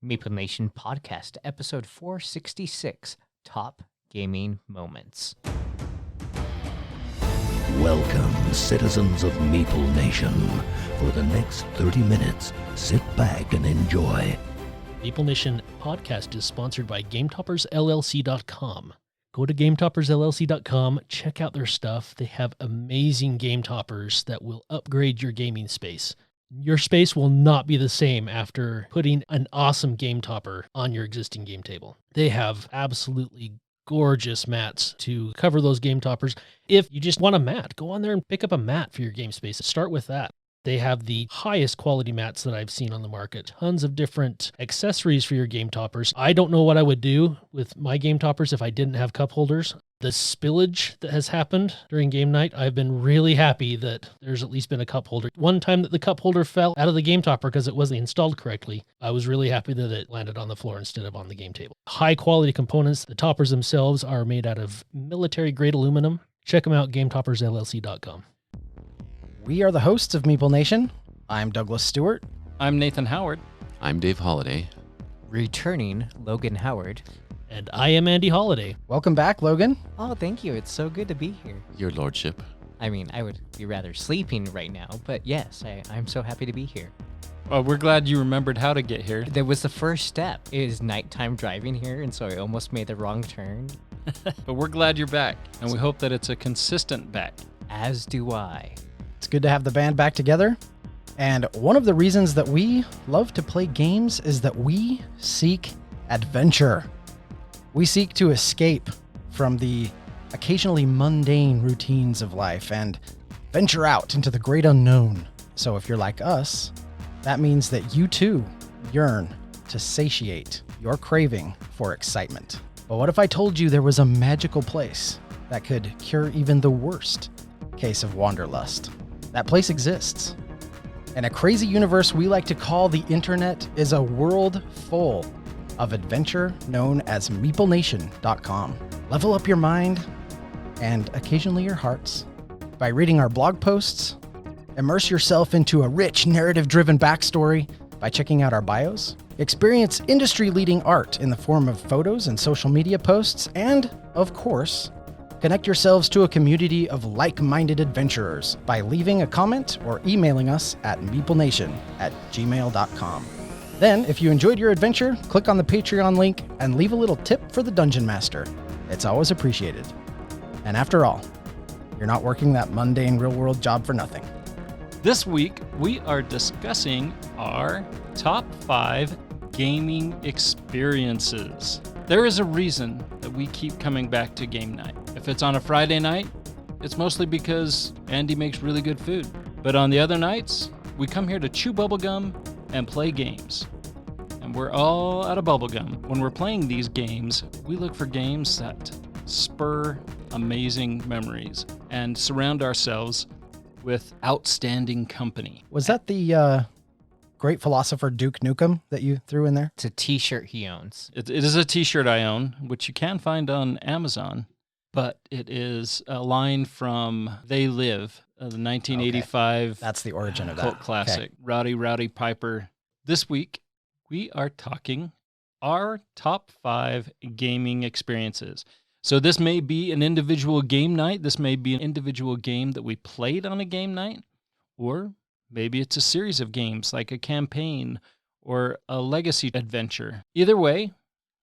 Meeple Nation Podcast, episode 466, Top Gaming Moments. Welcome, citizens of Meeple Nation. For the next 30 minutes, sit back and enjoy. Meeple Nation Podcast is sponsored by GameToppersLLC.com. Go to GameToppersLLC.com, check out their stuff. They have amazing game toppers that will upgrade your gaming space. Your space will not be the same after putting an awesome game topper on your existing game table. They have absolutely gorgeous mats to cover those game toppers. If you just want a mat, go on there and pick up a mat for your game space. Start with that. They have the highest quality mats that I've seen on the market. Tons of different accessories for your game toppers. I don't know what I would do with my game toppers if I didn't have cup holders. The spillage that has happened during game night, I've been really happy that there's at least been a cup holder. One time that the cup holder fell out of the game topper because it wasn't installed correctly, I was really happy that it landed on the floor instead of on the game table. High quality components. The toppers themselves are made out of military grade aluminum. Check them out, GameToppersLLC.com. We are the hosts of Meeple Nation. I'm Douglas Stewart. I'm Nathan Howard. I'm Dave Holliday. Returning, Logan Howard. And I am Andy Holliday. Welcome back, Logan. Oh, thank you. It's so good to be here. Your lordship. I mean, I would be rather sleeping right now, but yes, I'm so happy to be here. Well, we're glad you remembered how to get here. That was the first step. It is nighttime driving here, and so I almost made the wrong turn. But we're glad you're back, and we hope that it's a consistent back. As do I. It's good to have the band back together. And one of the reasons that we love to play games is that we seek adventure. We seek to escape from the occasionally mundane routines of life and venture out into the great unknown. So if you're like us, that means that you too yearn to satiate your craving for excitement. But what if I told you there was a magical place that could cure even the worst case of wanderlust? That place exists. In a crazy universe we like to call the internet is a world full of adventure known as MeepleNation.com. Level up your mind and occasionally your hearts by reading our blog posts. Immerse yourself into a rich narrative-driven backstory by checking out our bios. Experience industry-leading art in the form of photos and social media posts. And, of course, connect yourselves to a community of like-minded adventurers by leaving a comment or emailing us at meeplenation@gmail.com. Then, if you enjoyed your adventure, click on the Patreon link and leave a little tip for the Dungeon Master. It's always appreciated. And after all, you're not working that mundane real-world job for nothing. This week, we are discussing our top 5 gaming experiences. There is a reason that we keep coming back to game night. If it's on a Friday night, it's mostly because Andy makes really good food. But on the other nights, we come here to chew bubblegum and play games. And we're all out of bubblegum. When we're playing these games, we look for games that spur amazing memories and surround ourselves with outstanding company. Was that the great philosopher Duke Nukem that you threw in there? It's a t-shirt he owns. It is a t-shirt I own, which you can find on Amazon, but it is a line from They Live, the 1985 Okay. That's the origin of that. cult classic, Okay. Rowdy Piper. This week, we are talking our top 5 gaming experiences. So this may be an individual game night. This may be an individual game that we played on a game night, or maybe it's a series of games like a campaign or a legacy adventure. Either way,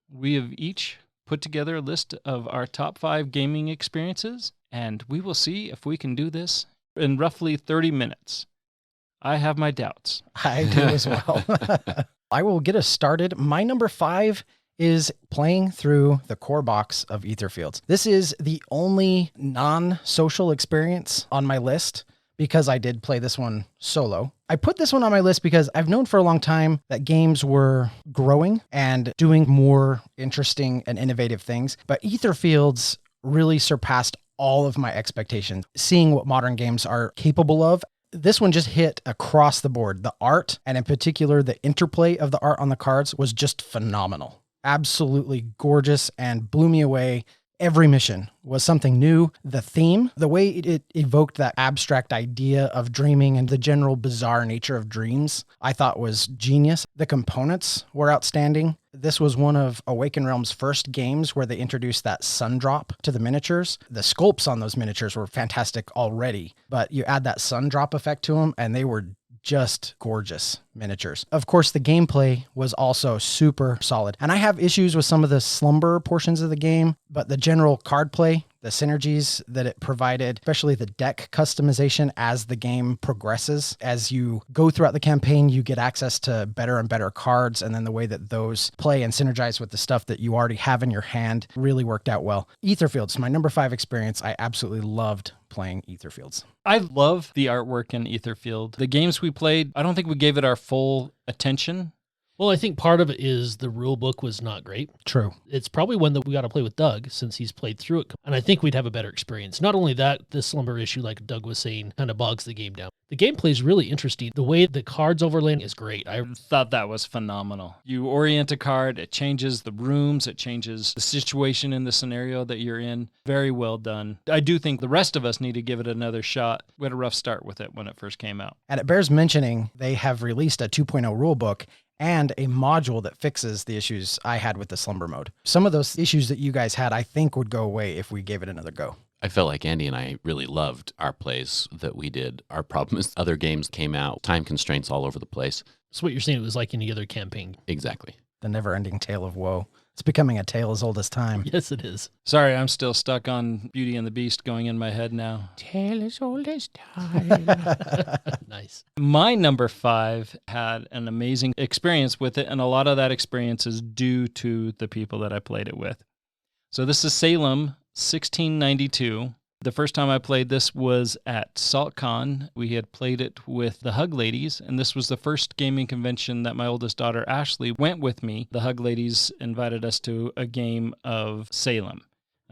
we have each put together a list of our top 5 gaming experiences, and we will see if we can do this in roughly 30 minutes. I have my doubts. I do as well. I will get us started. My number 5 is playing through the core box of Etherfields. This is the only non-social experience on my list because I did play this one solo. I put this one on my list because I've known for a long time that games were growing and doing more interesting and innovative things, but Etherfields really surpassed all of my expectations. Seeing what modern games are capable of, this one just hit across the board. The art, and in particular the interplay of the art on the cards, was just phenomenal. Absolutely gorgeous and blew me away. Every mission was something new. The theme, the way it evoked that abstract idea of dreaming and the general bizarre nature of dreams, I thought was genius. The components were outstanding. This was one of Awaken Realms' first games where they introduced that sun drop to the miniatures. The sculpts on those miniatures were fantastic already, but you add that sun drop effect to them and they were just gorgeous miniatures. Of course, the gameplay was also super solid. And I have issues with some of the slumber portions of the game, but the general card play, the synergies that it provided, especially the deck customization as the game progresses. As you go throughout the campaign, you get access to better and better cards, and then the way that those play and synergize with the stuff that you already have in your hand really worked out well. Etherfields, my number 5 experience. I absolutely loved playing Etherfields. I love the artwork in Etherfield. The games we played, I don't think we gave it our full attention. Well, I think part of it is the rule book was not great. True. It's probably one that we got to play with Doug since he's played through it. And I think we'd have a better experience. Not only that, the slumber issue, like Doug was saying, kind of bogs the game down. The gameplay is really interesting. The way the cards overlay is great. I thought that was phenomenal. You orient a card, it changes the rooms, it changes the situation in the scenario that you're in. Very well done. I do think the rest of us need to give it another shot. We had a rough start with it when it first came out. And it bears mentioning they have released a 2.0 rulebook and a module that fixes the issues I had with the slumber mode. Some of those issues that you guys had, I think, would go away if we gave it another go. I felt like Andy and I really loved our plays that we did. Our problem is other games came out, time constraints all over the place. So what you're saying, it was like any other campaign. Exactly. The never-ending tale of woe. It's becoming a tale as old as time. Yes, it is. Sorry, I'm still stuck on Beauty and the Beast going in my head now. Tale as old as time. Nice. My number 5 had an amazing experience with it, and a lot of that experience is due to the people that I played it with. So this is Salem 1692. The first time I played this was at SaltCon. We had played it with the Hug Ladies, and this was the first gaming convention that my oldest daughter, Ashley, went with me. The Hug Ladies invited us to a game of Salem.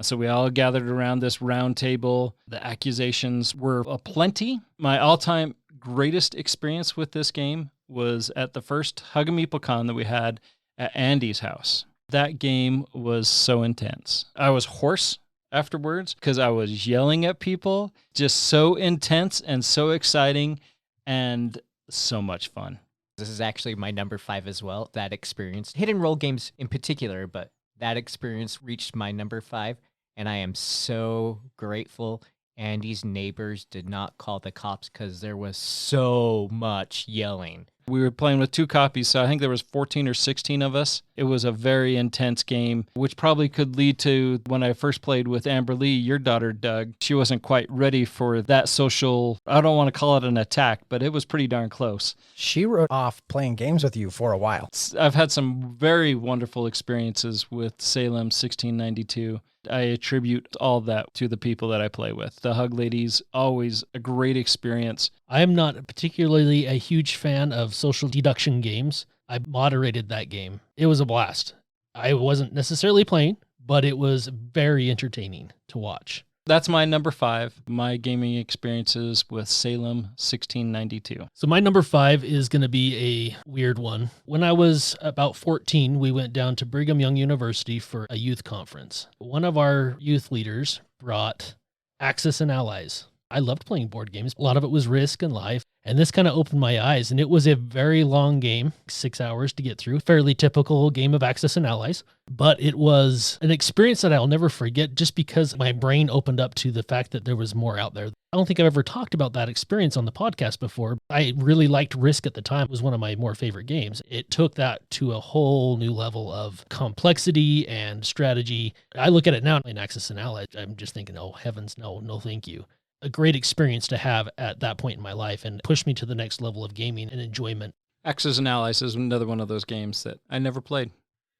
So we all gathered around this round table. The accusations were aplenty. My all-time greatest experience with this game was at the first Hug and Meeple Con that we had at Andy's house. That game was so intense. I was hoarse afterwards because I was yelling at people. Just so intense and so exciting and so much fun. This is actually my number 5 as well. That experience, hidden role games in particular, but that experience reached my number 5, and I am so grateful Andy's neighbors did not call the cops because there was so much yelling. We were playing with 2 copies, so I think there was 14 or 16 of us. It was a very intense game, which probably could lead to when I first played with Amber Lee, your daughter, Doug. She wasn't quite ready for that social, I don't want to call it an attack, but it was pretty darn close. She wrote off playing games with you for a while. I've had some very wonderful experiences with Salem 1692. I attribute all that to the people that I play with. The Hug Ladies, always a great experience. I am not particularly a huge fan of social deduction games. I moderated that game. It was a blast. I wasn't necessarily playing, but it was very entertaining to watch. That's my number 5, my gaming experiences with Salem 1692. So my number 5 is going to be a weird one. When I was about 14, we went down to Brigham Young University for a youth conference. One of our youth leaders brought Axis and Allies. I loved playing board games. A lot of it was Risk and Life. And this kind of opened my eyes. And it was a very long game, 6 hours to get through. Fairly typical game of Axis and Allies. But it was an experience that I'll never forget just because my brain opened up to the fact that there was more out there. I don't think I've ever talked about that experience on the podcast before. I really liked Risk at the time. It was one of my more favorite games. It took that to a whole new level of complexity and strategy. I look at it now in Axis and Allies. I'm just thinking, oh, heavens, no, thank you. A great experience to have at that point in my life and pushed me to the next level of gaming and enjoyment. Axis and Allies is another one of those games that I never played.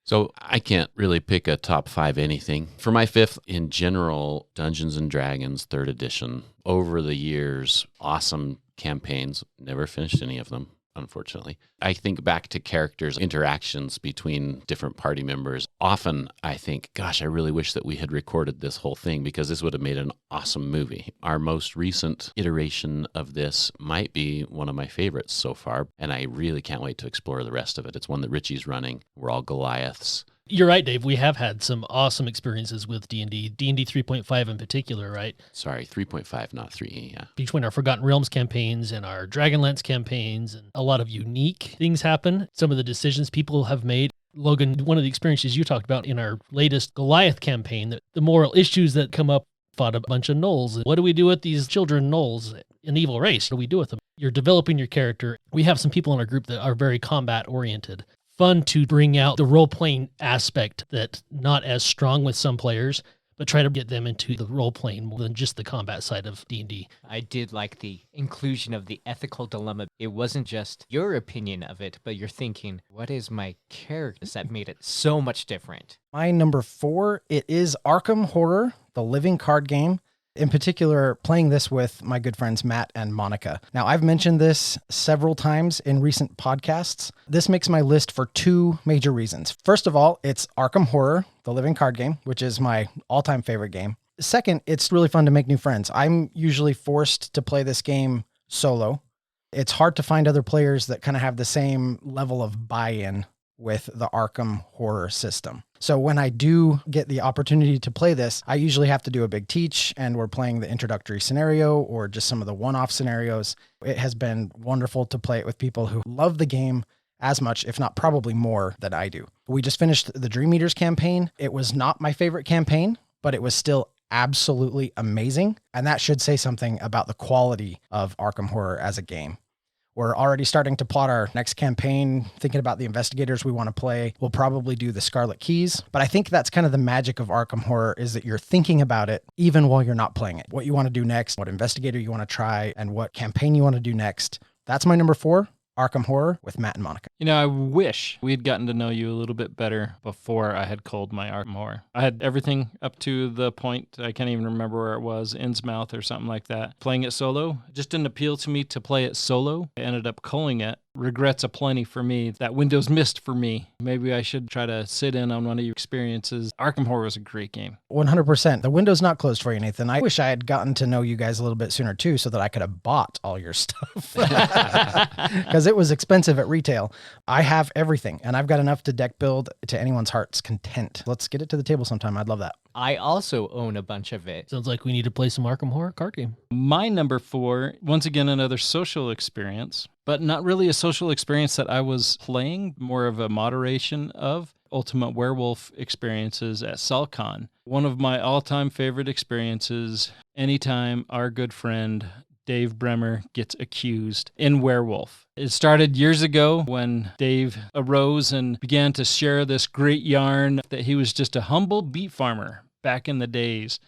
So I can't really pick a top 5 anything. For my 5th, in general, Dungeons & Dragons 3rd edition. Over the years, awesome campaigns. Never finished any of them, unfortunately. I think back to characters' interactions between different party members. Often I think, gosh, I really wish that we had recorded this whole thing because this would have made an awesome movie. Our most recent iteration of this might be one of my favorites so far, and I really can't wait to explore the rest of it. It's one that Richie's running. We're all Goliaths. You're right, Dave. We have had some awesome experiences with D&D 3.5 in particular, right? Sorry, 3.5, not 3. Yeah. Between our Forgotten Realms campaigns and our Dragonlance campaigns, and a lot of unique things happen. Some of the decisions people have made. Logan, one of the experiences you talked about in our latest Goliath campaign, the moral issues that come up, fought a bunch of gnolls. What do we do with these children gnolls, an evil race? What do we do with them? You're developing your character. We have some people in our group that are very combat oriented. Fun to bring out the role-playing aspect that not as strong with some players, but try to get them into the role-playing more than just the combat side of D&D. I did like the inclusion of the ethical dilemma. It wasn't just your opinion of it, but you're thinking, what is my character? That made it so much different. My number 4, it is Arkham Horror, the living card game. In particular, playing this with my good friends Matt and Monica. Now, I've mentioned this several times in recent podcasts. This makes my list for 2 major reasons. First of all, it's Arkham Horror, the living card game, which is my all-time favorite game. Second, it's really fun to make new friends. I'm usually forced to play this game solo. It's hard to find other players that kind of have the same level of buy-in with the Arkham Horror system. So when I do get the opportunity to play this, I usually have to do a big teach, and we're playing the introductory scenario or just some of the one-off scenarios. It has been wonderful to play it with people who love the game as much, if not probably more, than I do. We just finished the Dream Eaters campaign. It was not my favorite campaign, but it was still absolutely amazing. And that should say something about the quality of Arkham Horror as a game. We're already starting to plot our next campaign, thinking about the investigators we want to play. We'll probably do the Scarlet Keys, but I think that's kind of the magic of Arkham Horror, is that you're thinking about it even while you're not playing it. What you want to do next, what investigator you want to try, and what campaign you want to do next. That's my number 4. Arkham Horror with Matt and Monica. You know, I wish we'd gotten to know you a little bit better before I had culled my Arkham Horror. I had everything up to the point, I can't even remember where it was, Innsmouth or something like that. Playing it solo, it just didn't appeal to me to play it solo. I ended up culling it. Regrets aplenty for me. That window's missed for me. Maybe I should try to sit in on one of your experiences. Arkham Horror was a great game. 100%. The window's not closed for you, Nathan. I wish I had gotten to know you guys a little bit sooner too, so that I could have bought all your stuff. Because it was expensive at retail. I have everything, and I've got enough to deck build to anyone's heart's content. Let's get it to the table sometime. I'd love that. I also own a bunch of it. Sounds like we need to play some Arkham Horror card game. My number 4, once again, another social experience, but not really a social experience that I was playing, more of a moderation of Ultimate Werewolf experiences at SaltCon. One of my all-time favorite experiences, anytime our good friend Dave Bremer gets accused in Werewolf. It started years ago when Dave arose and began to share this great yarn that he was just a humble beet farmer back in the days.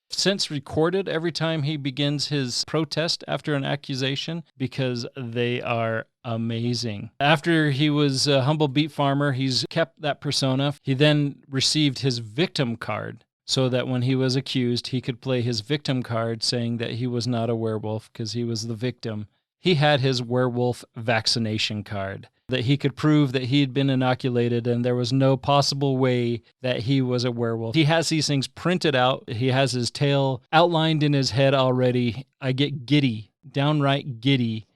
Since recorded every time he begins his protest after an accusation, because they are amazing. After he was a humble beet farmer, he's kept that persona. He then received his victim card, so that when he was accused, he could play his victim card saying that he was not a werewolf because he was the victim. He had his werewolf vaccination card, that he could prove that he had been inoculated and there was no possible way that he was a werewolf. He has these things printed out. He has his tale outlined in his head already. I get giddy, downright giddy,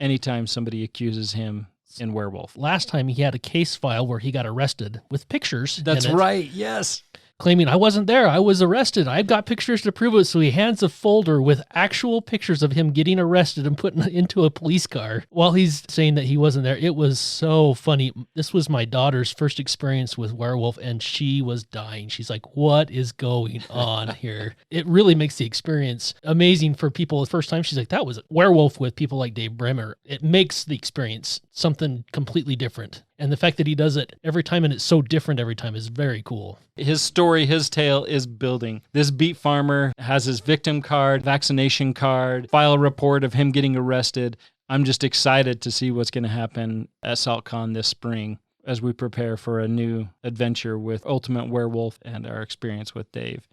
anytime somebody accuses him in werewolf. Last time he had a case file where he got arrested with pictures. That's in it, right, yes. claiming I wasn't there. I was arrested. I've got pictures to prove it. So he hands a folder with actual pictures of him getting arrested and put into a police car while he's saying that he wasn't there. It was so funny. This was my daughter's first experience with werewolf, and she was dying. She's like, what is going on here? It really makes the experience amazing for people. The first time she's like, that was a werewolf with people like Dave Bremer. It makes the experience something completely different. And the fact that he does it every time and it's so different every time is very cool. His story, his tale is building. This beet farmer has his victim card, vaccination card, file report of him getting arrested. I'm just excited to see what's going to happen at SaltCon this spring as we prepare for a new adventure with Ultimate Werewolf and our experience with Dave.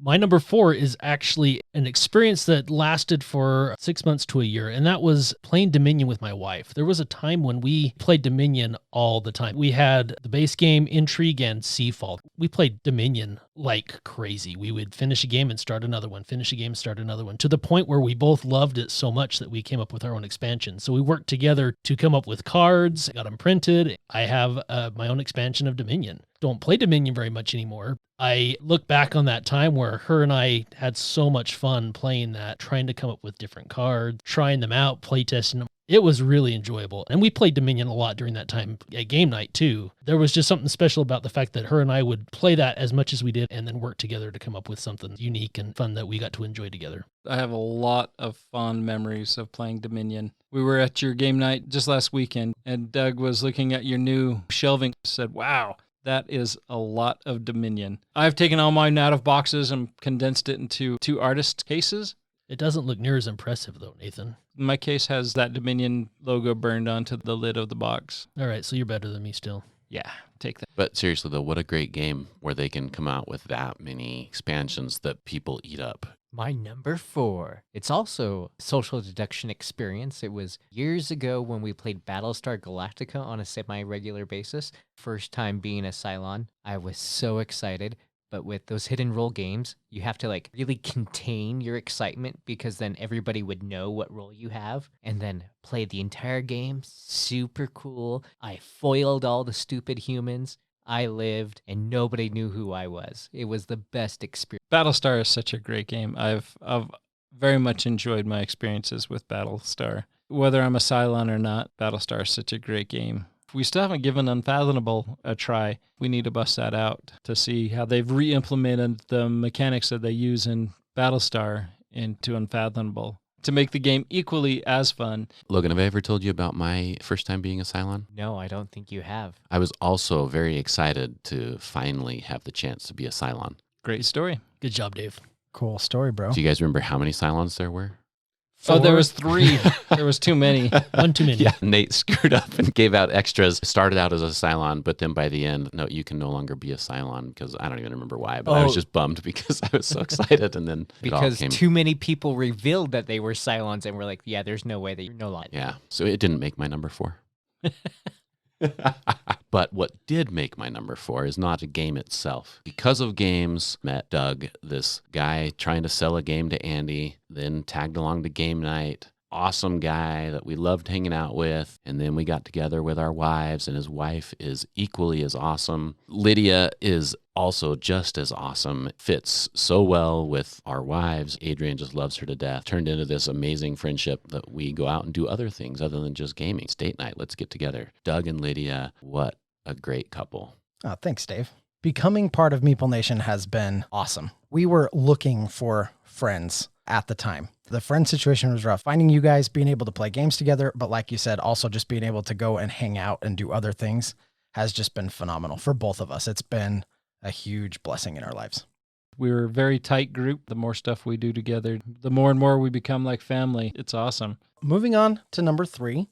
My number 4 is actually an experience that lasted for 6 months to a year, and that was playing Dominion with my wife. There was a time when we played Dominion all the time. We had the base game, Intrigue, and Seafall. We played Dominion like crazy. We would finish a game and start another one, finish a game, start another one, to the point where we both loved it so much that we came up with our own expansion. So we worked together to come up with cards, got them printed. I have my own expansion of Dominion. Don't play Dominion very much anymore. I look back on that time where her and I had so much fun playing that, trying to come up with different cards, trying them out, play testing them. It was really enjoyable. And we played Dominion a lot during that time at game night too. There was just something special about the fact that her and I would play that as much as we did and then work together to come up with something unique and fun that we got to enjoy together. I have a lot of fond memories of playing Dominion. We were at your game night just last weekend, and Doug was looking at your new shelving, said, wow, that is a lot of Dominion. I've taken all mine out of boxes and condensed it into 2 artist cases. It doesn't look near as impressive though, Nathan. My case has that Dominion logo burned onto the lid of the box. All right, so you're better than me still. Yeah, take that. But seriously, though, what a great game where they can come out with that many expansions that people eat up. My number 4. It's also a social deduction experience. It was years ago when we played Battlestar Galactica on a semi-regular basis. First time being a Cylon. I was so excited. But with those hidden role games, you have to like really contain your excitement because then everybody would know what role you have and then play the entire game. Super cool. I foiled all the stupid humans. I lived and nobody knew who I was. It was the best experience. Battlestar is such a great game. I've very much enjoyed my experiences with Battlestar. Whether I'm a Cylon or not, Battlestar is such a great game. We still haven't given Unfathomable a try. We need to bust that out to see how they've re-implemented the mechanics that they use in Battlestar into Unfathomable to make the game equally as fun. Logan, have I ever told you about my first time being a Cylon? No, I don't think you have. I was also very excited to finally have the chance to be a Cylon. Great story. Good job, Dave. Cool story, bro. Do you guys remember how many Cylons there were? Oh, there 4. was 3. There was too many. One too many. Yeah, Nate screwed up and gave out extras. Started out as a Cylon, but then by the end, no, you can no longer be a Cylon because I don't even remember why, but I was just bummed because I was so excited and then it all Because came. too many people revealed that they were Cylons and were like, yeah, there's no way that you're no longer. Yeah, so it didn't make my number 4. But what did make my number 4 is not a game itself. Because of games, met Doug, this guy trying to sell a game to Andy, then tagged along to game night. Awesome guy that we loved hanging out with. And then we got together with our wives, and his wife is equally as awesome. Lydia is also just as awesome. Fits so well with our wives. Adrian just loves her to death. Turned into this amazing friendship that we go out and do other things other than just gaming. Date night, let's get together. Doug and Lydia, what a great couple. Oh, thanks, Dave. Becoming part of Meeple Nation has been awesome. We were looking for friends at the time. The friend situation was rough. Finding you guys, being able to play games together, but like you said, also just being able to go and hang out and do other things has just been phenomenal for both of us. It's been a huge blessing in our lives. We're a very tight group. The more stuff we do together, the more and more we become like family. It's awesome. Moving on to number 3.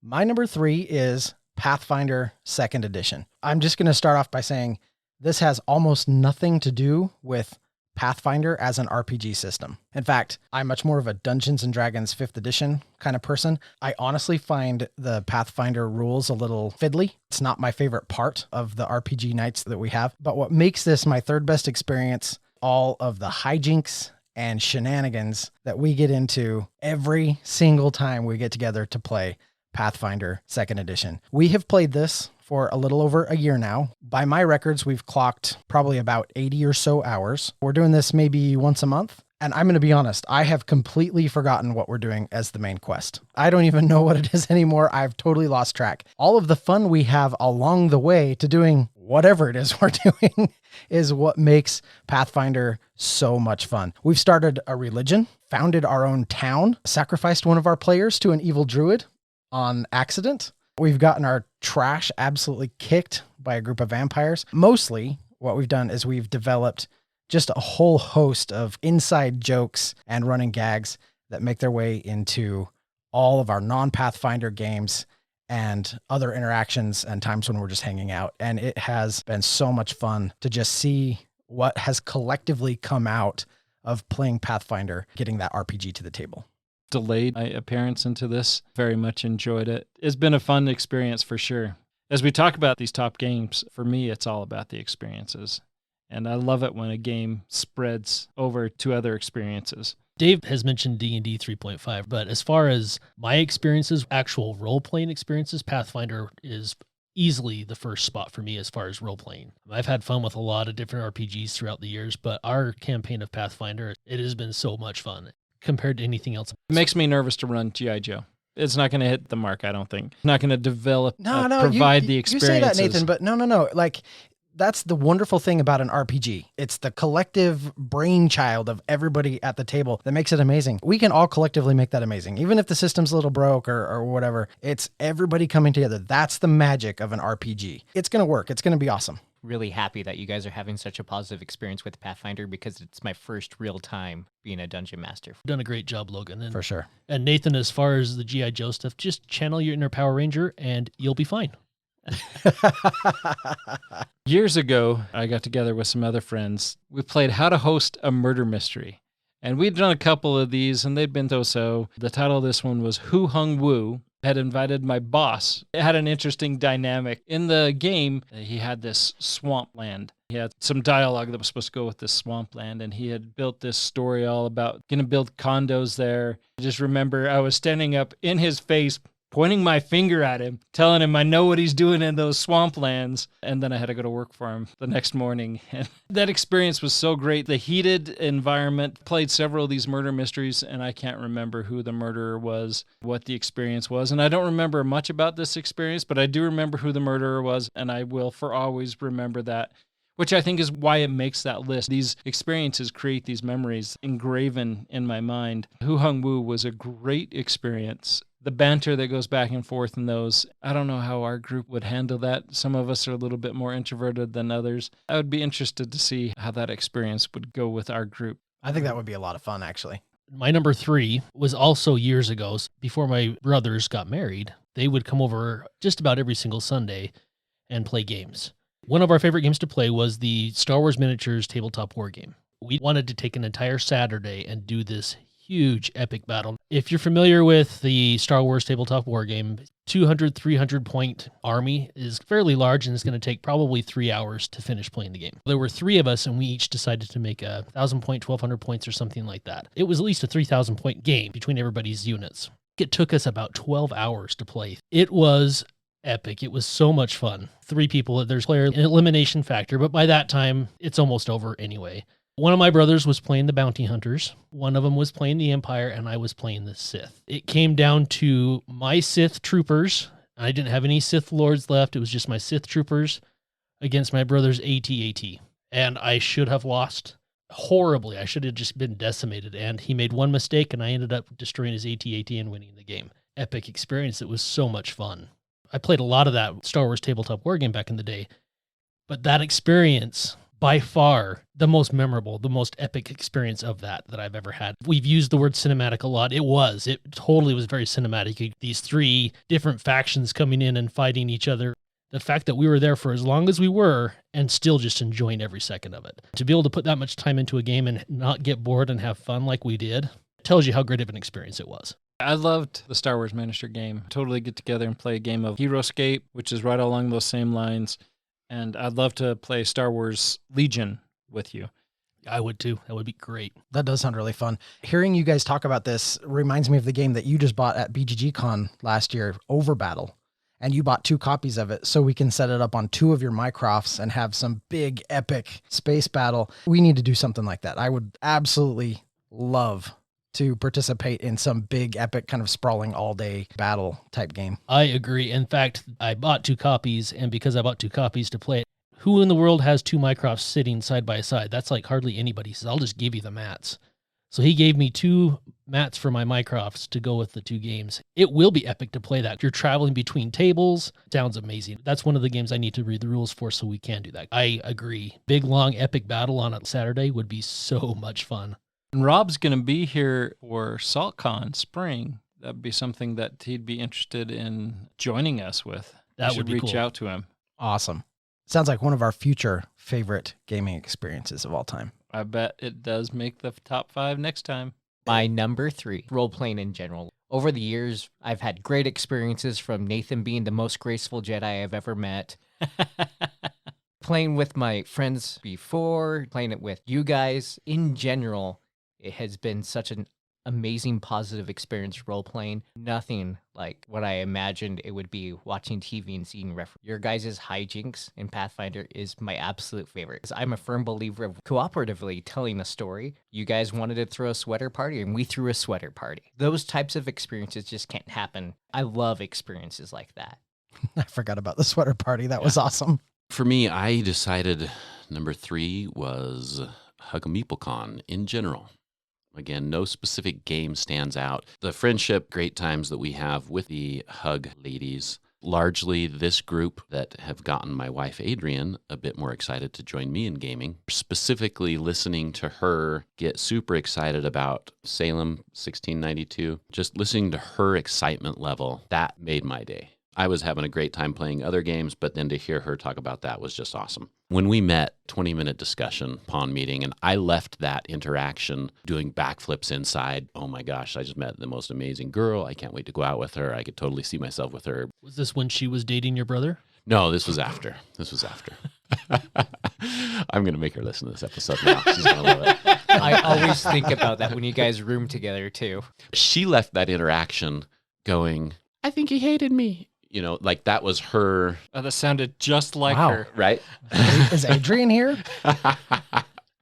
My number 3 is Pathfinder 2nd Edition. I'm just going to start off by saying this has almost nothing to do with Pathfinder as an RPG system. In fact, I'm much more of a Dungeons & Dragons 5th edition kind of person. I honestly find the Pathfinder rules a little fiddly. It's not my favorite part of the RPG nights that we have. But what makes this my third best experience, all of the hijinks and shenanigans that we get into every single time we get together to play Pathfinder 2nd edition. We have played this for a little over a year now. By my records, we've clocked probably about 80 or so hours. We're doing this maybe once a month. And I'm going to be honest, I have completely forgotten what we're doing as the main quest. I don't even know what it is anymore. I've totally lost track. All of the fun we have along the way to doing whatever it is we're doing is what makes Pathfinder so much fun. We've started a religion, founded our own town, sacrificed one of our players to an evil druid on accident. We've gotten our trash absolutely kicked by a group of vampires. Mostly what we've done is we've developed just a whole host of inside jokes and running gags that make their way into all of our non-Pathfinder games and other interactions and times when we're just hanging out. And it has been so much fun to just see what has collectively come out of playing Pathfinder, getting that RPG to the table. Delayed my appearance into this. Very much enjoyed it. It's been a fun experience for sure. As we talk about these top games, for me, it's all about the experiences. And I love it when a game spreads over to other experiences. Dave has mentioned D&D 3.5, but as far as my experiences, actual role-playing experiences, Pathfinder is easily the first spot for me as far as role-playing. I've had fun with a lot of different RPGs throughout the years, but our campaign of Pathfinder, it has been so much fun compared to anything else. It makes me nervous to run G.I. Joe. It's not going to hit the mark, I don't think. It's not going to develop, provide the experiences. You say that, Nathan, but no. Like, that's the wonderful thing about an RPG. It's the collective brainchild of everybody at the table that makes it amazing. We can all collectively make that amazing. Even if the system's a little broke or whatever, it's everybody coming together. That's the magic of an RPG. It's going to work. It's going to be awesome. Really happy that you guys are having such a positive experience with Pathfinder because it's my first real time being a dungeon master. Done a great job, Logan. And, for sure. And Nathan, as far as the G.I. Joe stuff, just channel your inner Power Ranger and you'll be fine. Years ago, I got together with some other friends. We played How to Host a Murder Mystery. And we'd done a couple of these, and they'd been so. The title of this one was Who Hung Woo. I had invited my boss. It had an interesting dynamic. In the game, he had this swampland. He had some dialogue that was supposed to go with this swampland, and he had built this story all about going to build condos there. I just remember I was standing up in his face, pointing my finger at him, telling him I know what he's doing in those swamplands. And then I had to go to work for him the next morning. And that experience was so great. The heated environment, played several of these murder mysteries, and I can't remember who the murderer was, what the experience was. And I don't remember much about this experience, but I do remember who the murderer was, and I will for always remember that, which I think is why it makes that list. These experiences create these memories engraven in my mind. Who Hung Woo was a great experience. The banter that goes back and forth in those, I don't know how our group would handle that. Some of us are a little bit more introverted than others. I would be interested to see how that experience would go with our group. I think that would be a lot of fun, actually. My number 3 was also years ago, before my brothers got married. They would come over just about every single Sunday and play games. One of our favorite games to play was the Star Wars Miniatures tabletop war game. We wanted to take an entire Saturday and do this huge epic battle. If you're familiar with the Star Wars tabletop war game, 200, 300 point army is fairly large, and it's going to take probably 3 hours to finish playing the game. There were 3 of us, and we each decided to make 1,000 point, 1,200 points or something like that. It was at least a 3,000 point game between everybody's units. It took us about 12 hours to play. It was epic. It was so much fun. 3 people, there's player elimination factor, but by that time, it's almost over anyway. One of my brothers was playing the Bounty Hunters. One of them was playing the Empire, and I was playing the Sith. It came down to my Sith troopers. I didn't have any Sith Lords left. It was just my Sith troopers against my brother's AT-AT. And I should have lost horribly. I should have just been decimated. And he made one mistake, and I ended up destroying his AT-AT and winning the game. Epic experience. It was so much fun. I played a lot of that Star Wars tabletop war game back in the day. But that experience, by far the most memorable, the most epic experience of that I've ever had. We've used the word cinematic a lot. It totally was very cinematic. These 3 different factions coming in and fighting each other. The fact that we were there for as long as we were and still just enjoying every second of it. To be able to put that much time into a game and not get bored and have fun like we did, tells you how great of an experience it was. I loved the Star Wars miniature game. Totally get together and play a game of Heroescape, which is right along those same lines. And I'd love to play Star Wars Legion with you. I would too. That would be great. That does sound really fun. Hearing you guys talk about this reminds me of the game that you just bought at BGG-Con last year, Overbattle. And you bought 2 copies of it so we can set it up on 2 of your Mycrofts and have some big, epic space battle. We need to do something like that. I would absolutely love to participate in some big, epic, kind of sprawling all-day battle type game. I agree. In fact, I bought 2 copies, and because I bought 2 copies to play it, who in the world has 2 Mycrofts sitting side by side? That's like hardly anybody. He says, I'll just give you the mats. So he gave me 2 mats for my Mycrofts to go with the 2 games. It will be epic to play that. You're traveling between tables. Sounds amazing. That's one of the games I need to read the rules for so we can do that. I agree. Big, long, epic battle on a Saturday would be so much fun. And Rob's going to be here for SaltCon spring. That'd be something that he'd be interested in joining us with. That We would should be reach cool. out to him. Awesome. Sounds like one of our future favorite gaming experiences of all time. I bet it does make the top 5 next time. My number 3, role-playing in general. Over the years, I've had great experiences from Nathan being the most graceful Jedi I've ever met, playing with my friends before, playing it with you guys. In general, it has been such an amazing, positive experience role-playing. Nothing like what I imagined it would be watching TV and seeing your guys' hijinks in Pathfinder is my absolute favorite. 'Cause I'm a firm believer of cooperatively telling a story. You guys wanted to throw a sweater party, and we threw a sweater party. Those types of experiences just can't happen. I love experiences like that. I forgot about the sweater party. That was awesome. For me, I decided number 3 was Hug a MeepleCon in general. Again, no specific game stands out. The friendship, great times that we have with the Hug ladies, largely this group that have gotten my wife, Adrienne, a bit more excited to join me in gaming. Specifically listening to her get super excited about Salem 1692, just listening to her excitement level, that made my day. I was having a great time playing other games, but then to hear her talk about that was just awesome. When we met, 20-minute discussion, pawn meeting, and I left that interaction doing backflips inside. Oh my gosh, I just met the most amazing girl. I can't wait to go out with her. I could totally see myself with her. Was this when she was dating your brother? No, this was after. I'm going to make her listen to this episode now. She's going to love it. I always think about that when you guys room together too. She left that interaction going, I think he hated me. You know, like that was her. Oh, that sounded just like Wow. her. Right? Is Adrian here?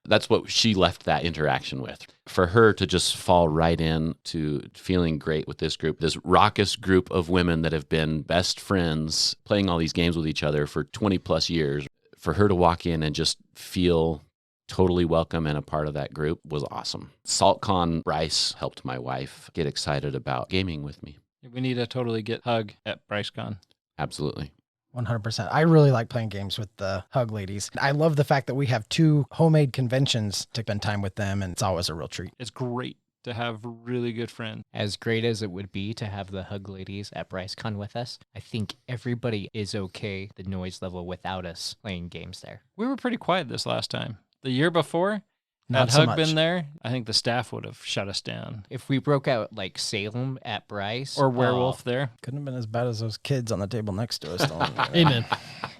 That's what she left that interaction with. For her to just fall right in to feeling great with this group, this raucous group of women that have been best friends, playing all these games with each other for 20 plus years, for her to walk in and just feel totally welcome and a part of that group was awesome. SaltCon Bryce helped my wife get excited about gaming with me. We need to totally get Hug at BryceCon. Absolutely. 100%. I really like playing games with the Hug ladies. I love the fact that we have 2 homemade conventions to spend time with them, and it's always a real treat. It's great to have really good friends. As great as it would be to have the Hug ladies at BryceCon with us, I think everybody is okay the noise level without us playing games there. We were pretty quiet this last time. The year before, Not had so Hug much. been there, I think the staff would have shut us down. If we broke out like Salem at Bryce Or Werewolf there. Couldn't have been as bad as those kids on the table next to us. Though. Amen.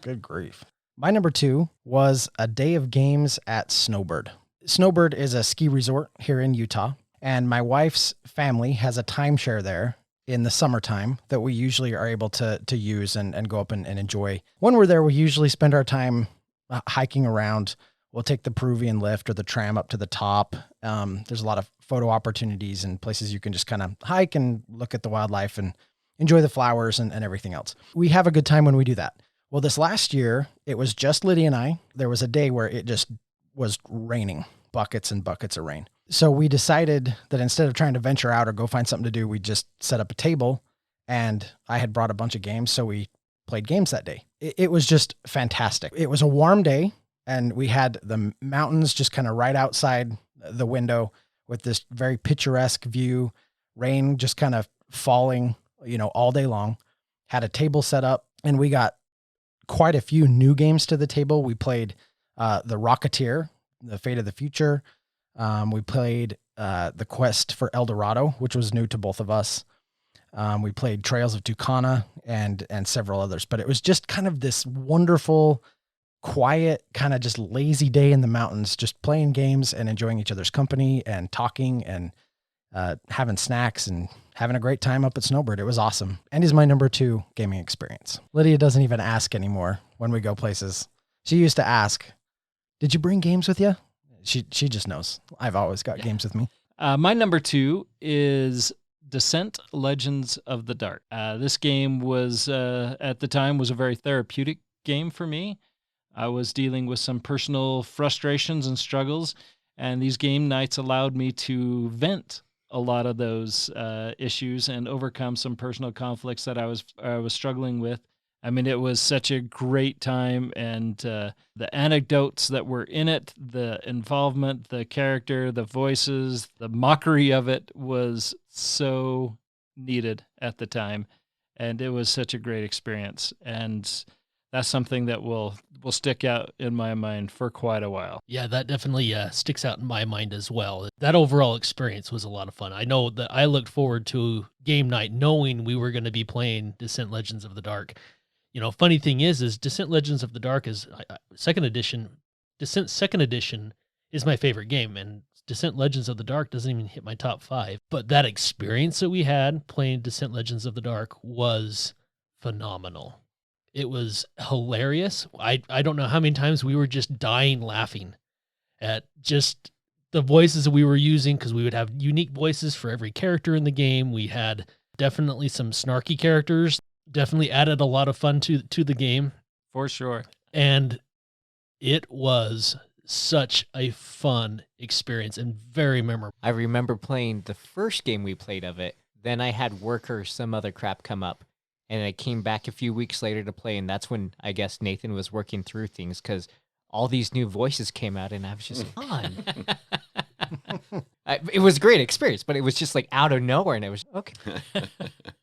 Good grief. My number 2 was a day of games at Snowbird. Snowbird is a ski resort here in Utah, and my wife's family has a timeshare there in the summertime that we usually are able to use and go up and enjoy. When we're there, we usually spend our time hiking around. We'll take the Peruvian lift or the tram up to the top. There's a lot of photo opportunities and places you can just kind of hike and look at the wildlife and enjoy the flowers and everything else. We have a good time when we do that. Well, this last year, it was just Lydia and I. There was a day where it just was raining, buckets and buckets of rain. So we decided that instead of trying to venture out or go find something to do, we just set up a table, and I had brought a bunch of games. So we played games that day. It was just fantastic. It was a warm day, and we had the mountains just kind of right outside the window with this very picturesque view, rain just kind of falling, all day long. Had a table set up, and we got quite a few new games to the table. We played The Rocketeer, The Fate of the Future. We played The Quest for El Dorado, which was new to both of us. We played Trails of Tucana and several others, but it was just kind of this wonderful, quiet, kind of just lazy day in the mountains, just playing games and enjoying each other's company and talking and having snacks and having a great time up at Snowbird. It was awesome. And is my number 2 gaming experience. Lydia doesn't even ask anymore when we go places. She used to ask, did you bring games with you? She just knows. I've always got games with me. My number 2 is Descent: Legends of the Dark. This game was, at the time, was a very therapeutic game for me. I was dealing with some personal frustrations and struggles, and these game nights allowed me to vent a lot of those issues and overcome some personal conflicts that I was struggling with. I mean, it was such a great time, and the anecdotes that were in it, the involvement, the character, the voices, the mockery of it was so needed at the time, and it was such a great experience. And that's something that will will stick out in my mind for quite a while. Yeah, that definitely sticks out in my mind as well. That overall experience was a lot of fun. I know that I looked forward to game night knowing we were going to be playing Descent Legends of the Dark. You know, funny thing is Descent Legends of the Dark is second edition. Descent second edition is my favorite game, and Descent Legends of the Dark doesn't even hit my top 5. But that experience that we had playing Descent Legends of the Dark was phenomenal. It was hilarious. I don't know how many times we were just dying laughing at just the voices that we were using, because we would have unique voices for every character in the game. We had definitely some snarky characters, definitely added a lot of fun to the game. For sure. And it was such a fun experience and very memorable. I remember playing the first game we played of it. Then I had work or some other crap come up. And I came back a few weeks later to play, and that's when I guess Nathan was working through things, because all these new voices came out, and I was just fun. It was a great experience, but it was just like out of nowhere, and it was okay.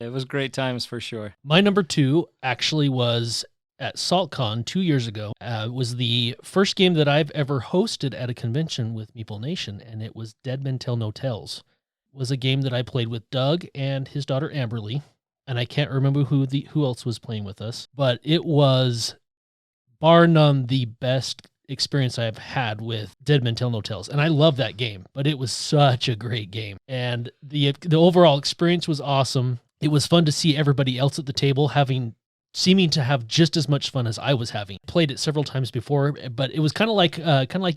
It was great times for sure. My number 2 actually was at SaltCon 2 years ago. It was the first game that I've ever hosted at a convention with Meeple Nation, and it was Dead Men Tell No Tales. It was a game that I played with Doug and his daughter Amberly. And I can't remember who else was playing with us, but it was bar none the best experience I've had with Dead Men Tell No Tales. And I love that game, but it was such a great game. And the overall experience was awesome. It was fun to see everybody else at the table seeming to have just as much fun as I was having. Played it several times before, but it was kind of like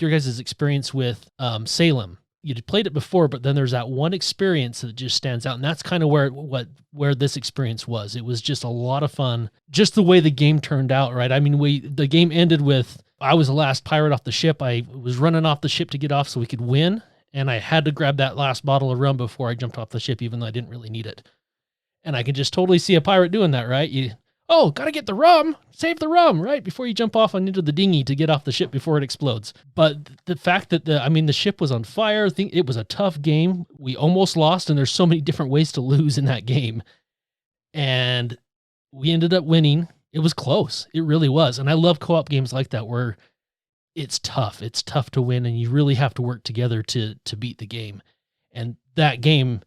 your guys' experience with Salem. You'd played it before, but then there's that one experience that just stands out, and that's kind of where this experience was. It was just a lot of fun, just the way the game turned out, right? I mean, the game ended with, I was the last pirate off the ship. I was running off the ship to get off so we could win, and I had to grab that last bottle of rum before I jumped off the ship, even though I didn't really need it. And I could just totally see a pirate doing that, right? Gotta get the rum, save the rum, right? Before you jump off into the dinghy to get off the ship before it explodes. But the fact that the ship was on fire, it was a tough game. We almost lost, and there's so many different ways to lose in that game. And we ended up winning. It was close. It really was. And I love co-op games like that where it's tough. It's tough to win, and you really have to work together to beat the game. And that game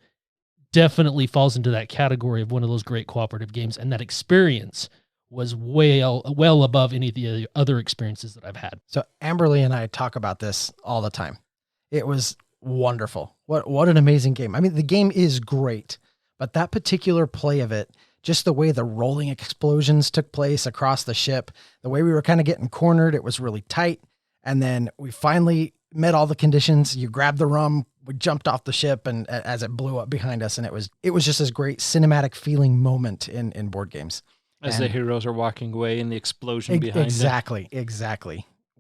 definitely falls into that category of one of those great cooperative games, and that experience was well above any of the other experiences that I've had. So Amberly and I talk about this all the time. It was wonderful. What an amazing game. I mean, the game is great, but that particular play of it, just the way the rolling explosions took place across the ship, the way we were kind of getting cornered, it was really tight. And then we finally met all the conditions. You grabbed the rum, we jumped off the ship, and as it blew up behind us, and it was just this great cinematic feeling moment in board games. As the heroes are walking away and the explosion behind Exactly.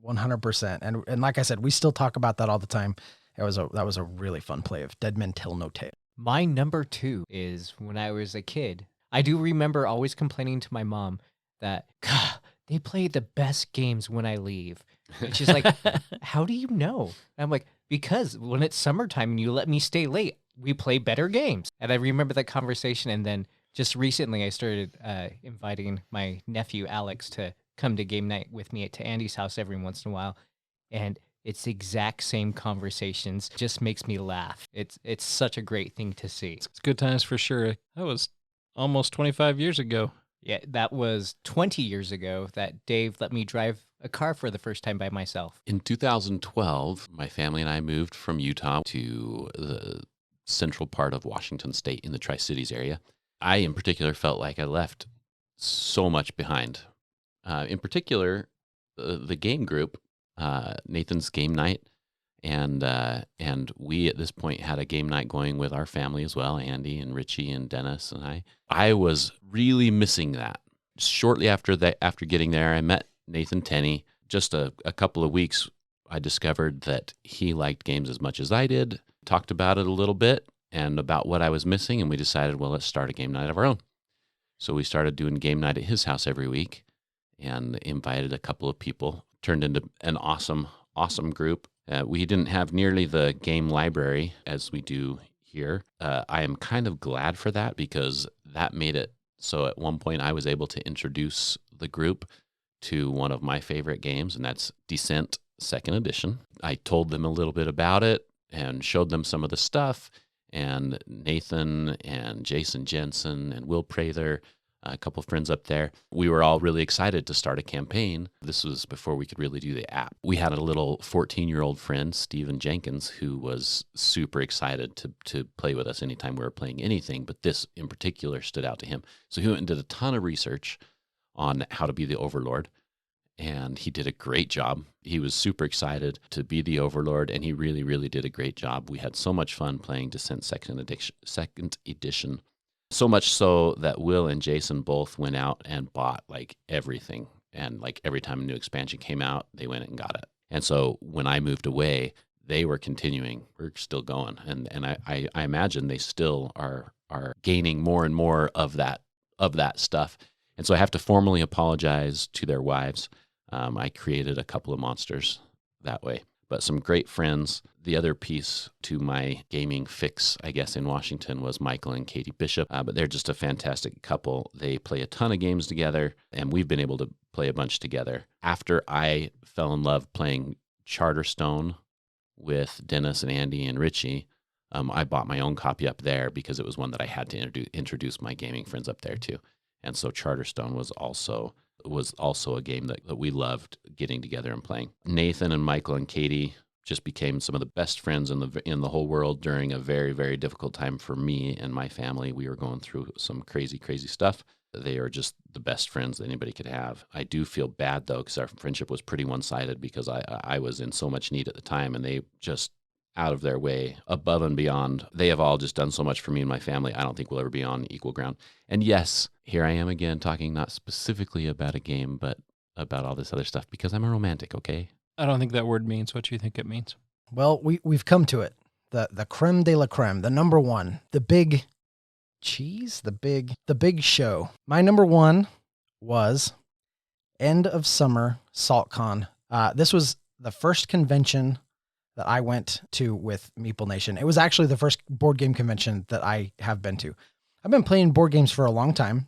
100%. And like I said, we still talk about that all the time. That was a really fun play of Dead Men Tell No Tale. My number 2 is when I was a kid. I do remember always complaining to my mom that, God, they play the best games when I leave. And she's like, how do you know? And I'm like, because when it's summertime and you let me stay late, we play better games. And I remember that conversation. And then just recently I started inviting my nephew, Alex, to come to game night with me to Andy's house every once in a while. And it's the exact same conversations. Just makes me laugh. It's such a great thing to see. It's good times for sure. That was almost 25 years ago. Yeah, that was 20 years ago that Dave let me drive a car for the first time by myself. In 2012, my family and I moved from Utah to the central part of Washington State in the Tri-Cities area. I, in particular, felt like I left so much behind. In particular, the game group, Nathan's game night, and we at this point had a game night going with our family as well, Andy and Richie and Dennis and I. I was really missing that. Shortly after getting there, I met Nathan Tenney. Just a couple of weeks, I discovered that he liked games as much as I did, talked about it a little bit and about what I was missing, and we decided, well, let's start a game night of our own. So we started doing game night at his house every week and invited a couple of people. Turned into an awesome group. We didn't have nearly the game library as we do here. I am kind of glad for that because that made it so at one point I was able to introduce the group to one of my favorite games, and that's Descent 2nd Edition. I told them a little bit about it and showed them some of the stuff, and Nathan and Jason Jensen and Will Prather, a couple of friends up there, we were all really excited to start a campaign. This was before we could really do the app. We had a little 14-year-old friend, Steven Jenkins, who was super excited to play with us anytime we were playing anything, but this in particular stood out to him. So he went and did a ton of research on how to be the Overlord, and he did a great job. He was super excited to be the Overlord, and he really, really did a great job. We had so much fun playing Descent 2nd Edition. So much so that Will and Jason both went out and bought like everything. And like every time a new expansion came out, they went and got it. And so when I moved away, they were continuing. We're still going. And I imagine they still are gaining more and more of that stuff. And so I have to formally apologize to their wives. I created a couple of monsters that way. But some great friends. The other piece to my gaming fix, I guess, in Washington was Michael and Katie Bishop. But they're just a fantastic couple. They play a ton of games together, and we've been able to play a bunch together. After I fell in love playing Charterstone with Dennis and Andy and Richie, I bought my own copy up there because it was one that I had to introduce my gaming friends up there to. And so Charterstone was also a game that we loved getting together and playing. Nathan and Michael and Katie just became some of the best friends in the whole world during a very, very difficult time for me and my family. We were going through some crazy, crazy stuff. They are just the best friends that anybody could have. I do feel bad, though, because our friendship was pretty one-sided because I was in so much need at the time, and they just out of their way, above and beyond. They have all just done so much for me and my family. I don't think we'll ever be on equal ground. And yes, here I am again talking not specifically about a game, but about all this other stuff because I'm a romantic, okay? I don't think that word means what you think it means. Well, we've come to it. The creme de la creme, the number one, the big cheese, the big show. My number one was End of Summer SaltCon. This was the first convention that I went to with Meeple Nation. It was actually the first board game convention that I have been to. I've been playing board games for a long time,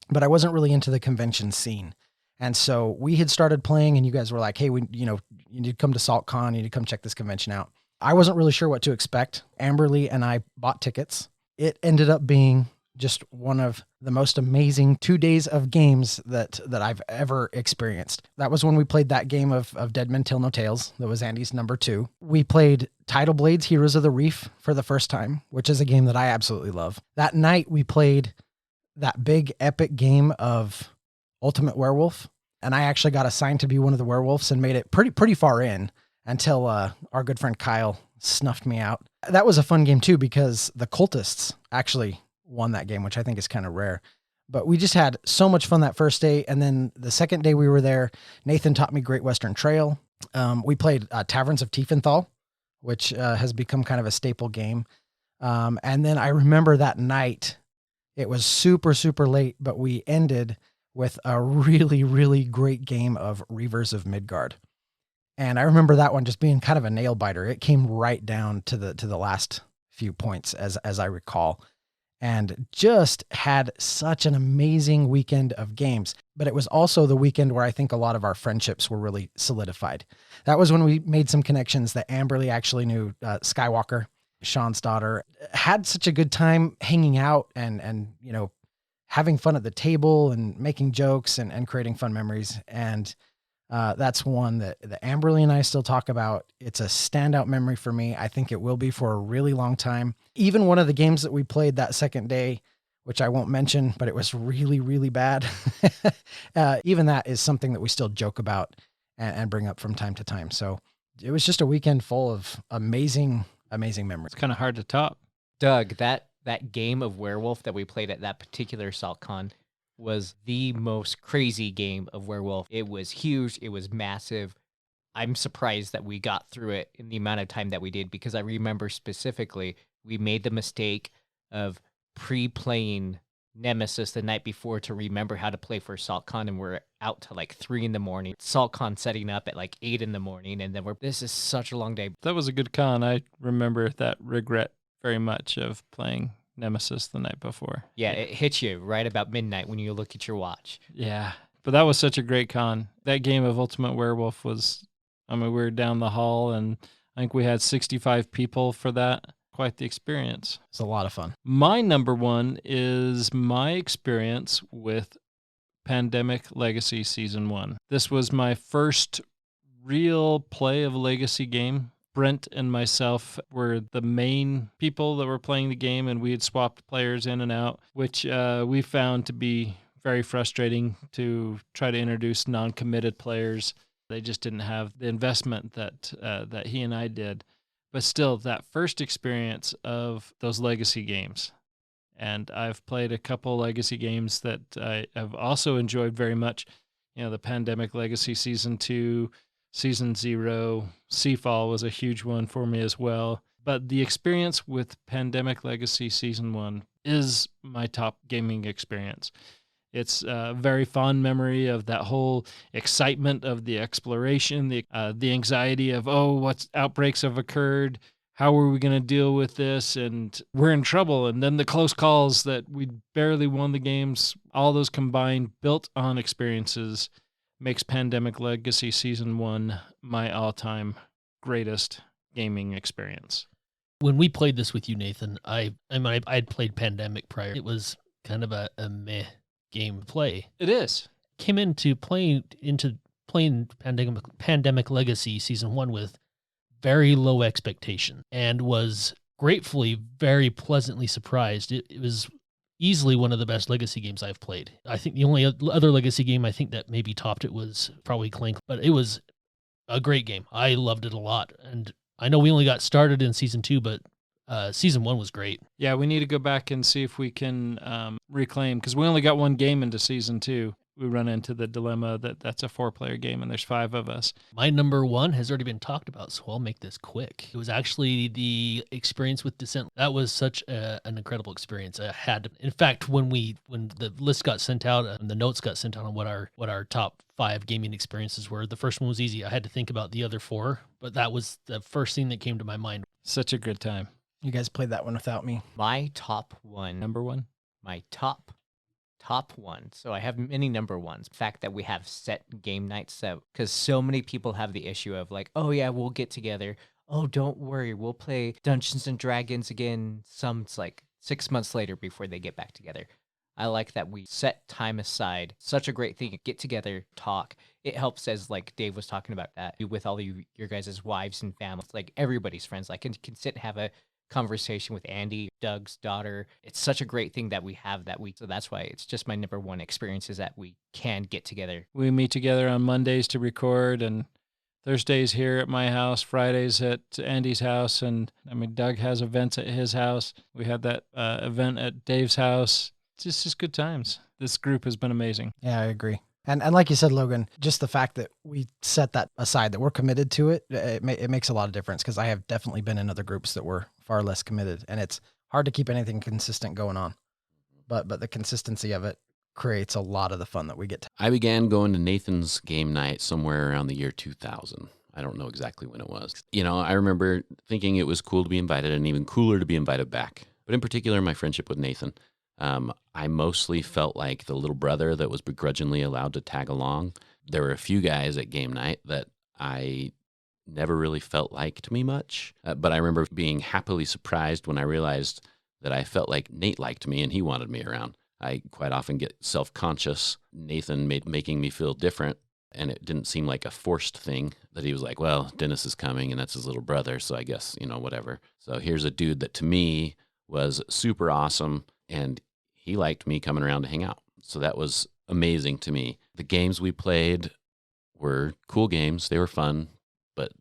but I wasn't really into the convention scene. And so we had started playing and you guys were like, hey, you need to come to SaltCon, you need to come check this convention out. I wasn't really sure what to expect. Amberly and I bought tickets. It ended up being just one of the most amazing 2 days of games that I've ever experienced. That was when we played that game of Dead Men Tell No Tales. That was Andy's number 2. We played Tidal Blades Heroes of the Reef for the first time, which is a game that I absolutely love. That night we played that big epic game of Ultimate Werewolf, and I actually got assigned to be one of the werewolves and made it pretty far in until our good friend Kyle snuffed me out. That was a fun game too because the cultists actually won that game, which I think is kind of rare. But we just had so much fun that first day. And then the second day we were there, Nathan taught me Great Western Trail. We played Taverns of Tiefenthal, which has become kind of a staple game. And then I remember that night, it was super, super late, but we ended with a really, really great game of Reavers of Midgard. And I remember that one just being kind of a nail biter. It came right down to the last few points as I recall. And just had such an amazing weekend of games. But it was also the weekend where I think a lot of our friendships were really solidified. That was when we made some connections that Amberly actually knew Skywalker, Sean's daughter. Had such a good time hanging out and having fun at the table and making jokes and creating fun memories. And that's one that Amberly and I still talk about. It's a standout memory for me. I think it will be for a really long time. Even one of the games that we played that second day, which I won't mention, but it was really, really bad. Even that is something that we still joke about and bring up from time to time. So it was just a weekend full of amazing, amazing memories. It's kind of hard to top. Doug, that game of werewolf that we played at that particular SaltCon was the most crazy game of werewolf. It was huge. It was massive. I'm surprised that we got through it in the amount of time that we did because I remember specifically we made the mistake of pre-playing Nemesis the night before to remember how to play for SaltCon, and we're out till like 3 a.m. SaltCon setting up at like 8 a.m, and then this is such a long day. That was a good con. I remember that regret very much of playing Nemesis the night before. Yeah, it hits you right about midnight when you look at your watch. Yeah. But that was such a great con. That game of Ultimate Werewolf was, I mean, we were down the hall and I think we had 65 people for that. Quite the experience. It's a lot of fun. My number one is my experience with Pandemic Legacy Season 1. This was my first real play of a Legacy game. Brent and myself were the main people that were playing the game, and we had swapped players in and out, which we found to be very frustrating to try to introduce non-committed players. They just didn't have the investment that he and I did. But still, that first experience of those Legacy games, and I've played a couple Legacy games that I have also enjoyed very much. You know, the Pandemic Legacy Season 2, Season 0, Seafall was a huge one for me as well. But the experience with Pandemic Legacy Season 1 is my top gaming experience. It's a very fond memory of that whole excitement of the exploration, the anxiety of, what outbreaks have occurred? How are we going to deal with this? And we're in trouble. And then the close calls that we barely won the games, all those combined, built on experiences, makes Pandemic Legacy Season 1 my all-time greatest gaming experience. When we played this with you, Nathan, I'd played Pandemic prior. It was kind of a meh game to play. It is. Came into playing Pandemic Legacy Season 1 with very low expectation and was gratefully very pleasantly surprised. It was easily one of the best Legacy games I've played. I think the only other Legacy game I think that maybe topped it was probably Clank, but it was a great game. I loved it a lot. And I know we only got started in Season 2, but Season 1 was great. Yeah, we need to go back and see if we can reclaim, because we only got one game into Season 2. We run into the dilemma that that's a 4-player game and there's 5 of us. My number one has already been talked about, so I'll make this quick. It was actually the experience with Descent. That was such an incredible experience. I had, in fact, when the list got sent out and the notes got sent out on what our top 5 gaming experiences were, the first one was easy. I had to think about the other 4, but that was the first thing that came to my mind. Such a good time. You guys played that one without me. My top one. Number one? My top one. So I have many number ones. The fact that we have set game nights, because so many people have the issue of like, oh yeah, we'll get together. Oh, don't worry, we'll play Dungeons and Dragons again. It's like 6 months later before they get back together. I like that we set time aside. Such a great thing. Get together, talk. It helps, as like Dave was talking about, that with all your guys' wives and families, like everybody's friends, like can sit and have a conversation with Andy, Doug's daughter. It's such a great thing that we have that week. So that's why it's just my number one experience, is that we can get together. We meet together on Mondays to record, and Thursdays here at my house, Fridays at Andy's house. And I mean, Doug has events at his house. We had that event at Dave's house. It's just good times. This group has been amazing. Yeah, I agree. And like you said, Logan, just the fact that we set that aside, that we're committed to it, it makes a lot of difference, because I have definitely been in other groups that were far less committed, and it's hard to keep anything consistent going on. But the consistency of it creates a lot of the fun that we get to. I began going to Nathan's game night somewhere around the year 2000. I don't know exactly when it was. You know, I remember thinking it was cool to be invited, and even cooler to be invited back. But in particular, my friendship with Nathan, I mostly felt like the little brother that was begrudgingly allowed to tag along. There were a few guys at game night that I never really felt liked me much, but I remember being happily surprised when I realized that I felt like Nate liked me and he wanted me around. I quite often get self-conscious. Nathan making me feel different, and it didn't seem like a forced thing, that he was like, well, Dennis is coming and that's his little brother, so I guess, whatever. So here's a dude that to me was super awesome, and he liked me coming around to hang out. So that was amazing to me. The games we played were cool games. They were fun, but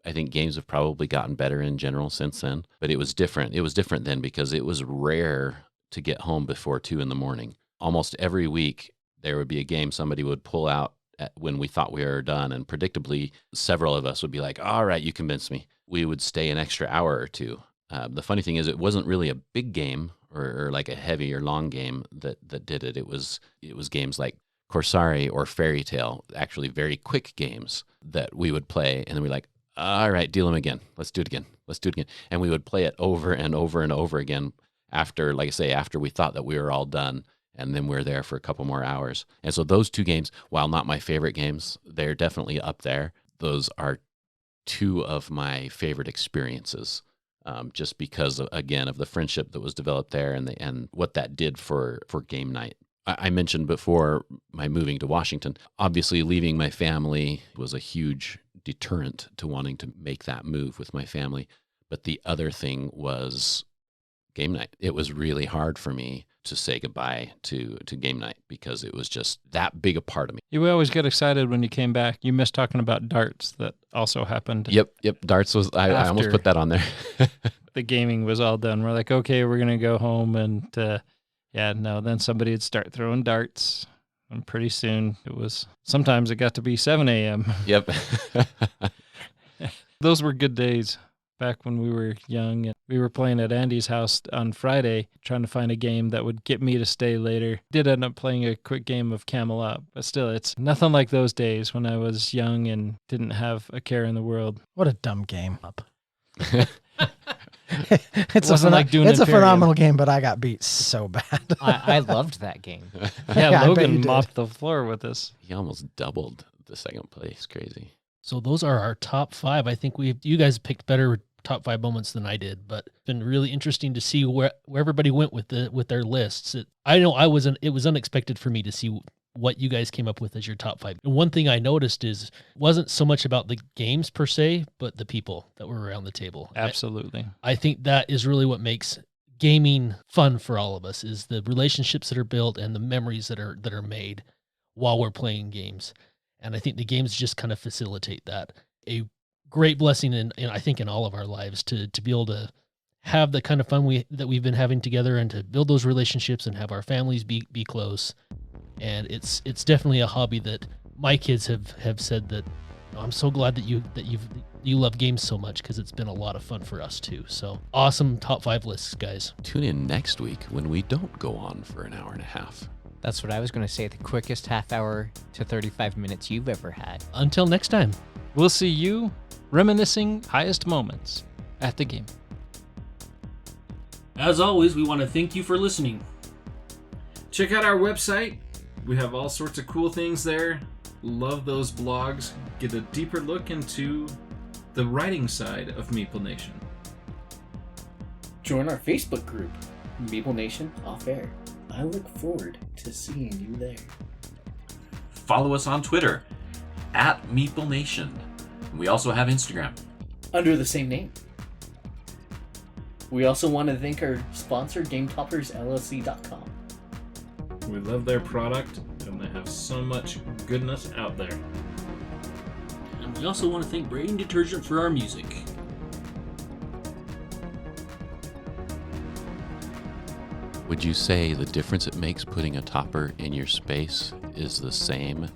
I think games have probably gotten better in general since then. But it was different. It was different then because it was rare to get home before 2 a.m. Almost every week, there would be a game somebody would pull out when we thought we were done. And predictably, several of us would be like, all right, you convinced me. We would stay an extra hour or two. The funny thing is, it wasn't really a big game or like a heavy or long game that did it. It was games like Corsari or Fairy Tale, actually very quick games that we would play. And then we're like, all right, deal them again. Let's do it again. Let's do it again. And we would play it over and over and over again after, like I say, after we thought that we were all done. and then we're there for a couple more hours. And so those two games, while not my favorite games, they're definitely up there. Those are two of my favorite experiences, just because, again, of the friendship that was developed there and what that did for game night. I mentioned before my moving to Washington. Obviously, leaving my family was a huge deterrent to wanting to make that move with my family. But the other thing was game night. It was really hard for me to say goodbye to game night because it was just that big a part of me. You always get excited when you came back. You missed talking about darts. That also happened. Yep. Darts was, I almost put that on there. The gaming was all done. We're like, okay, we're going to go home. And then somebody would start throwing darts. And pretty soon sometimes it got to be 7 a.m. Yep. Those were good days back when we were young. And we were playing at Andy's house on Friday, trying to find a game that would get me to stay later. Did end up playing a quick game of Camel Up, but still, it's nothing like those days when I was young and didn't have a care in the world. What a dumb game. It's a Imperium. Phenomenal game, but I got beat so bad. I loved that game. Yeah, I bet you Logan did. mopped the floor with us. He almost doubled the second place. Crazy. So those are our top 5. I think you guys picked better top 5 moments than I did, but it's been really interesting to see where everybody went with their lists. It was unexpected for me to see what you guys came up with as your top 5. And one thing I noticed wasn't so much about the games per se, but the people that were around the table. Absolutely. I think that is really what makes gaming fun for all of us, is the relationships that are built and the memories that are made while we're playing games. And I think the games just kind of facilitate that. A great blessing I think in all of our lives to be able to have the kind of fun that we've been having together and to build those relationships and have our families be close. And it's definitely a hobby that my kids have said that I'm so glad that you love games so much, because it's been a lot of fun for us too. So awesome top 5 lists, guys. Tune in next week when we don't go on for an hour and a half. That's what I was going to say. The quickest half hour to 35 minutes you've ever had. Until next time. We'll see you reminiscing highest moments at the game. As always, we want to thank you for listening. Check out our website. We have all sorts of cool things there. Love those blogs. Get a deeper look into the writing side of Meeple Nation. Join our Facebook group, Meeple Nation Off Air. I look forward to seeing you there. Follow us on Twitter @MeepleNation. We also have Instagram. Under the same name. We also want to thank our sponsor, GameToppersLLC.com. We love their product, and they have so much goodness out there. And we also want to thank Braden Detergent for our music. Would you say the difference it makes putting a topper in your space is the same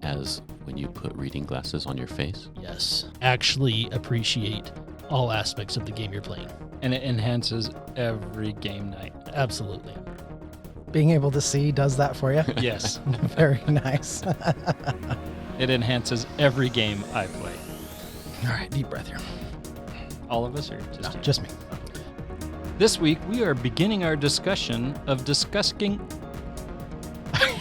as when you put reading glasses on your face? Yes. Actually appreciate all aspects of the game you're playing. And it enhances every game night. Absolutely. Being able to see does that for you. Yes. Very nice. It enhances every game I play. All right, deep breath here. All of us, or just you? Just me. This week, we are beginning our discussion of discussing...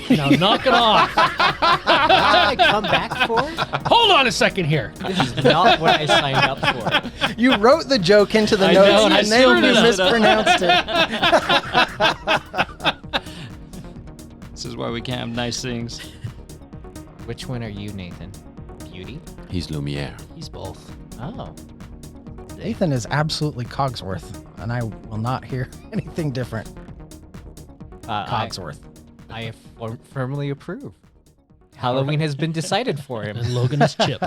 Now knock it off. What did I come back for? Hold on a second here. This is not what I signed up for. You wrote the joke into the I notes, know, and I and still then you messed it up. mispronounced it. This is why we can't have nice things. Which one are you, Nathan? Beauty? He's Lumiere. He's both. Oh. Nathan is absolutely Cogsworth, and I will not hear anything different. Cogsworth. I firmly approve. Halloween has been decided for him. And Logan is Chip.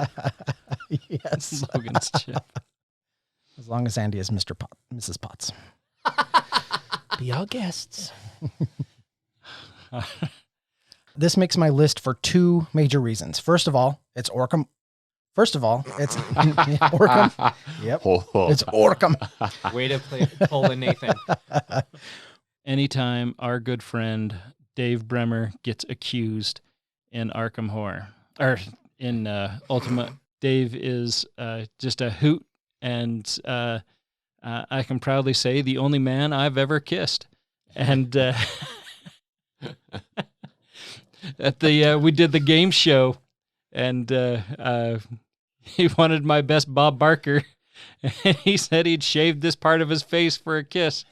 Yes. Logan's Chip. As long as Andy is Mrs. Potts. Be our guests. This makes my list for 2 major reasons. First of all, it's Orcam. It's Orcam. Yep. It's Orcam. Way to pull a Nathan. Anytime our good friend Dave Bremer gets accused in Arkham Horror, or in Ultimate, Dave is just a hoot, and I can proudly say the only man I've ever kissed. And At the we did the game show, and he wanted my best Bob Barker, and he said he'd shaved this part of his face for a kiss.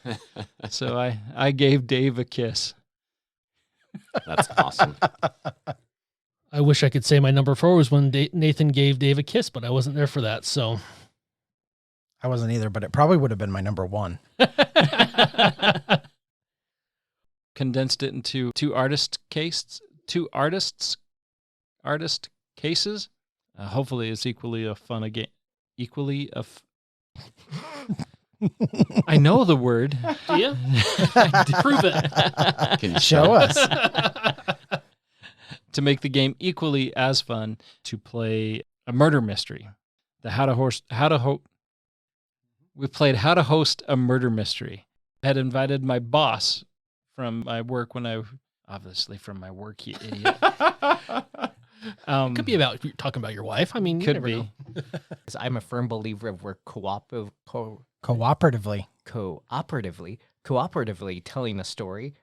So I gave Dave a kiss. That's awesome. I wish I could say my number 4 was when Nathan gave Dave a kiss, but I wasn't there for that. So I wasn't either, but it probably would have been my number 1. Condensed it into two artist cases. Hopefully, it's equally a fun a game. I know the word. do you? Prove it. Can you Show us. To make the game equally as fun, to play a murder mystery. We played How to Host a Murder Mystery. I had invited my boss from my work obviously from my work, you idiot. Could be about talking about your wife. I mean, you Could never be. know. I'm a firm believer of we're Cooperatively. cooperatively telling a story